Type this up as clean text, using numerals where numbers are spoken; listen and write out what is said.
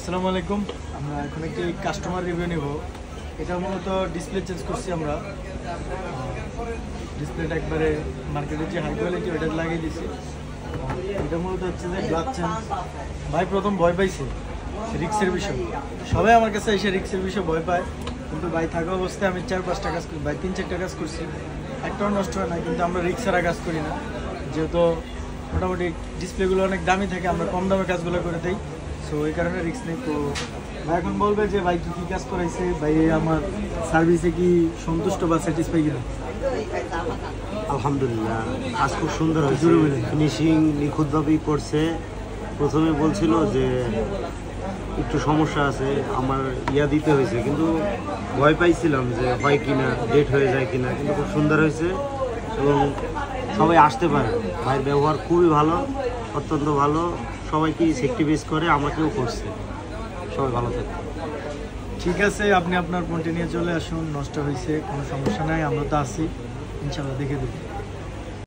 আসসালামু আলাইকুম। আমরা এখন একটি কাস্টমার রিভিউ নেব। এটা মূলত ডিসপ্লে চেঞ্জ করছি আমরা। ডিসপ্লেটা একবারে মার্কেটে যে হাই কোয়ালিটি ওটা লাগিয়ে দিয়েছি। এটা মূলত হচ্ছে যে গ্লাস চেঞ্জ। ভাই প্রথম ভয় পাইছে রিক্সের বিষয়। সবাই আমার কাছে এসে রিক্সের বিষয়ে ভয় পায়, কিন্তু ভাই থাকা অবস্থায় আমি 4-5টা কাজ করি, ভাই 3-4টা কাজ করছি, একটাও নষ্ট হয় না। কিন্তু আমরা রিক্স ছাড়া কাজ করি না, যেহেতু মোটামুটি ডিসপ্লেগুলো অনেক দামি থাকে, আমরা কম দামে কাজগুলো করে দিই। সো এই কারণে রিস্ক নেই। তো ভাই এখন বলবে যে ভাই কী কাজ করাইছে, ভাই আমার সার্ভিসে কি সন্তুষ্ট বা স্যাটিসফাই কিনা। আলহামদুলিল্লাহ, কাজ খুব সুন্দর হয়েছে, ফিনিশিং নিখুঁতভাবেই করছে। প্রথমে বলছিল যে একটু সমস্যা আছে, আমার দিতে হয়েছে, কিন্তু ভয় পাইছিলাম যে হয় কিনা, ডেট হয়ে যায় কিনা, কিন্তু খুব সুন্দর হয়েছে এবং সবাই আসতে পারে। ভাইয়ের ব্যবহার খুবই ভালো, অত্যন্ত ভালো, সবাইকে সেফটি বেস করে, আমাকেও করছে। সবাই ভালো থাকে। ঠিক আছে, আপনি আপনার পয়েন্টে নিয়ে চলে আসুন। নষ্ট হয়েছে কোনো সমস্যা নাই, আমরা তো আছি, ইনশাল্লাহ দেখে দেবো।